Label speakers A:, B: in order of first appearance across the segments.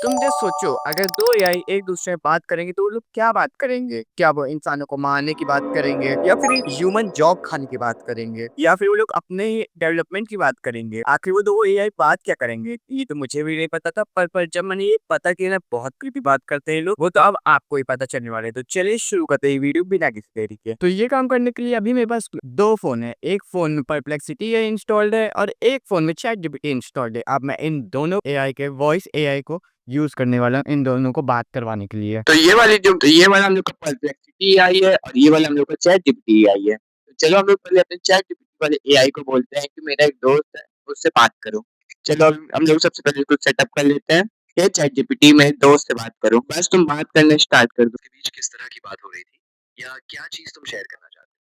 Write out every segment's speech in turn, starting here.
A: तुम जस्ट सोचो, अगर दो एआई एक दूसरे में बात करेंगे तो वो लोग क्या बात करेंगे? क्या वो इंसानों को मारने की बात करेंगे या फिर ह्यूमन जॉब खाने की बात करेंगे या फिर वो लोग अपने डेवलपमेंट की बात करेंगे? आखिर वो दो एआई बात क्या करेंगे? ये तो मुझे भी नहीं पता था, पर जब मैंने ये पता किया ना, बहुत क्रीपी बात करते हैं ये लोग। वो तो अब आपको ही पता चलने वाले हैं। तो चलिए शुरू करते हैं वीडियो बिना किसी देरी के। तो ये काम करने के लिए अभी मेरे पास दो फोन है। एक फोन में परप्लेक्सिटी इंस्टॉल्ड है और एक फोन में चैट जीपीटी इंस्टॉल्ड है। अब मैं इन दोनों एआई के वॉइस एआई को यूज करने वाला हूं इन दोनों को बात करवाने के लिए।
B: तो ये वाला हम लोग का परप्लेक्सिटी आई है और ये वाला हम लोग का चैट जीपीटी आई है। तो चलो हम लोग पहले अपने चैट जीपीटी वाले एआई को बोलते हैं कि मेरा एक दोस्त है, उससे बात करो। चलो अब हम लोग सबसे पहले कुछ सेटअप कर लेते हैं। ये चैट जीपीटी मेरे दोस्त से बात करो, बस तुम बात करने स्टार्ट कर दो।
C: के बीच किस तरह की बात हो रही थी या क्या चीज तुम शेयर करना चाहते हो,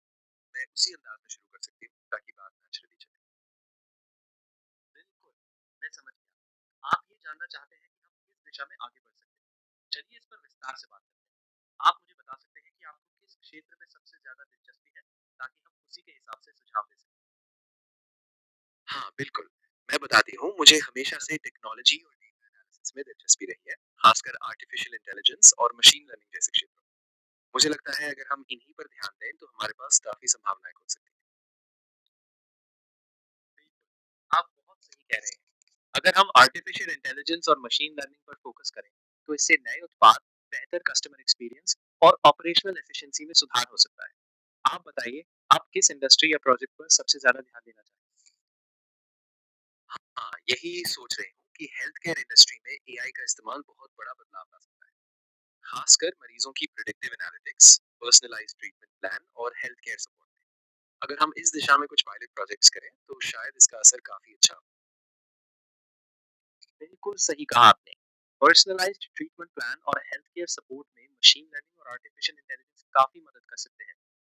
C: मैं उसी अंदाज में शुरू कर सकती हूँ ताकि बात नेचुरली चले। बिल्कुल, मैं समझ गया। आप ये जानना चाहते हैं कि हम किस दिशा में आगे बढ़ सकते हैं। चलिए इस पर विस्तार से बात करते हैं। आप मुझे बता सकते हैं कि आपको किस क्षेत्र में सबसे ज्यादा दिलचस्पी है ताकि हम उसी के हिसाब से सुझाव दे सकें। हाँ बिल्कुल, मैं बताती हूँ। मुझे हमेशा से टेक्नोलॉजी और डेटा एनालिसिस में दिलचस्पी रही है, खासकर आर्टिफिशियल इंटेलिजेंस और मशीन लर्निंग जैसे क्षेत्रों में। मुझे लगता है अगर हम इन्हीं पर ध्यान दें तो हमारे पास काफी संभावनाएं खुल सकती हैं। बिल्कुल, आप बहुत सही कह रहे हैं। अगर हम आर्टिफिशियल इंटेलिजेंस और मशीन लर्निंग पर फोकस करें तो इससे नए उत्पाद, बेहतर कस्टमर एक्सपीरियंस और ऑपरेशनल एफिशिएंसी में सुधार हो सकता है। आप बताइए, आप किस इंडस्ट्री या प्रोजेक्ट पर सबसे ज्यादा ध्यान देना चाहेंगे? हाँ, यही सोच रही हूँ कि हेल्थ केयर इंडस्ट्री में एआई का इस्तेमाल बहुत बड़ा बदलाव ला सकता है, खासकर मरीजों की predictive analytics, personalised treatment plan और हेल्थ केयर सपोर्ट में। अगर हम इस दिशा में कुछ पायलट प्रोजेक्ट्स करें तो शायद इसका असर काफी अच्छा हो। बिल्कुल सही कहा आपने। पर्सनलाइज्ड ट्रीटमेंट प्लान और हेल्थ केयर सपोर्ट में मशीन लर्निंग और आर्टिफिशियल इंटेलिजेंस काफी मदद कर सकते हैं।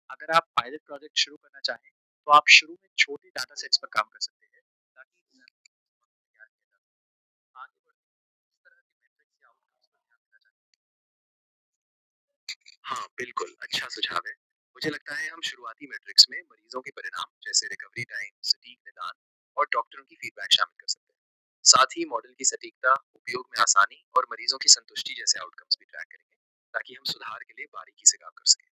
C: अगर आप पायलट प्रोजेक्ट शुरू करना चाहें तो आप शुरू में छोटे डाटा सेट्स पर काम कर सकते हैं ताकि तैयार किया जा सके। आगे बढ़ते हैं, इस तरह के मेट्रिक्स या आउटकम्स पर ध्यान देना चाहिए। हाँ बिल्कुल, अच्छा सुझाव है। मुझे लगता है हम शुरुआती मैट्रिक्स में मरीजों के परिणाम जैसे रिकवरी टाइम, सटीक निदान और डॉक्टरों की फीडबैक शामिल कर सकते हैं। साथ ही मॉडल की सटीकता, उपयोग में आसानी और मरीजों की संतुष्टि जैसे आउटकम्स भी ट्रैक करेंगे ताकि हम सुधार के लिए बारीकी से काम कर सकें।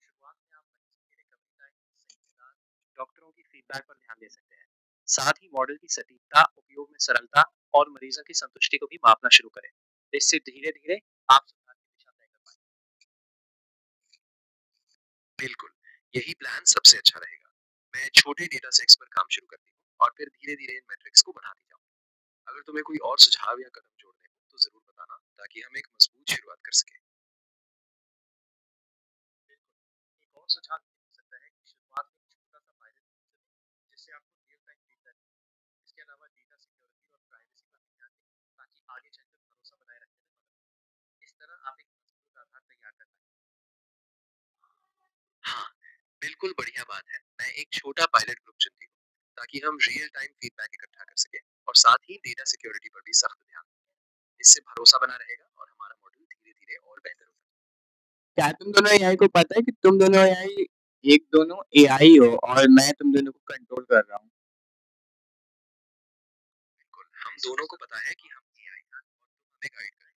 C: शुरुआत में आप मरीजों की रिकवरी टाइम, सही निदान, डॉक्टरों की फीडबैक पर ध्यान दे सकते हैं। साथ ही मॉडल की सटीकता, उपयोग में सरलता और मरीजों की संतुष्टि को भी मापना शुरू करें। इससे धीरे धीरे आप सुधार की दिशा तय कर पाएंगे। बिल्कुल, यही प्लान सबसे अच्छा रहेगा। मैं छोटे डेटा सेट्स पर काम शुरू करती हूँ और फिर धीरे धीरे इन मैट्रिक्स को बढ़ाती जाऊँ। अगर तुम्हें कोई और सुझाव या कदम जोड़ने हो तो जरूर बताना ताकि हम एक मजबूत शुरुआत कर सकें। बिल्कुल, एक और सुझाव ये हो सकता है कि शुरुआत में एक छोटा सा पायलट चुनें जिससे आपको रियल टाइम फीडबैक मिले। इसके अलावा डेटा सिक्योरिटी और प्राइवेसी पर भी ध्यान दें ताकि आगे चलकर भरोसा बनाए रखने में मदद मिले। इस तरह आप एक मजबूत आधार तैयार कर पाएंगे। हाँ, बिल्कुल बढ़िया बात है। मैं एक छोटा पायलट ग्रुप चुनती हूँ ताकि हम रियल टाइम फीडबैक इकट्ठा कर सकें और साथ ही डेटा सिक्योरिटी पर भी सख्त ध्यान दें। इससे भरोसा बना रहेगा और हमारा मॉडल धीरे-धीरे और बेहतर होता है।
B: क्या तुम दोनों एआई को पता है कि तुम दोनों एआई एक दोनों एआई हो और मैं तुम दोनों को कंट्रोल कर रहा हूँ।
C: बिल्कुल, हम दोनों को पता है कि हम एआई हैं और तुम हमें गाइड करें।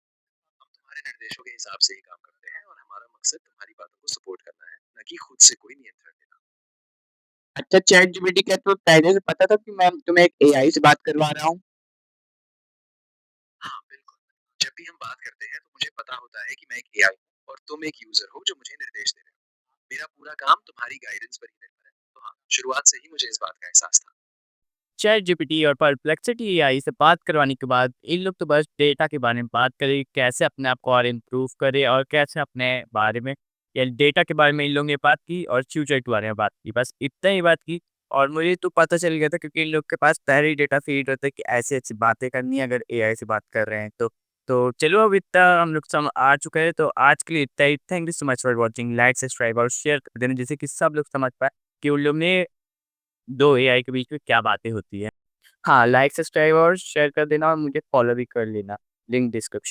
C: हम तुम्हारे निर्देशों के हिसाब से ही काम करते हैं और हमारा मकसद तुम्हारी बातों को सपोर्ट करना है, न कि खुद से कोई नियंत्रण लेना।
B: अच्छा चैट जीपीटी, क्या तुम्हें पहले से पता था कि मैं तुम्हें एक एआई से बात करवा रहा हूँ?
C: हाँ, बिल्कुल। जब भी हम बात करते हैं तो मुझे पता होता है कि मैं एक एआई हूँ और तुम एक यूजर हो जो मुझे निर्देश दे रहे हो। मेरा पूरा काम तुम्हारी गाइडेंस पर ही निर्भर है। तो हाँ, शुरुआत से ही मुझे इस बात का एहसास था।
A: चैट जीपीटी और परप्लेक्सिटी एआई से बात करवाने के बाद इन लोग तो बस डेटा के बारे में बात करें, कैसे अपने आप को और इम्प्रूव करे और कैसे अपने बारे में या डेटा के बारे में इन लोगों ने बात की और फ्यूचर के बारे में बात की, बस इतना ही बात की। और मुझे तो पता चल गया था क्योंकि इन लोग के पास पहले ही डेटा फीड होता है कि ऐसी ऐसी बातें करनी है अगर एआई से बात कर रहे हैं तो चलो अब इतना हम लोग सम आ चुके हैं, तो आज के लिए इतना ही। Thank you so much for watching, like subscribe और शेयर कर देना जिससे कि सब लोग समझ पाए कि उन लोग ने दो एआई के बीच में क्या बातें होती है। हाँ, लाइक, सब्सक्राइब और शेयर कर देना और मुझे फॉलो भी कर लेना। Link description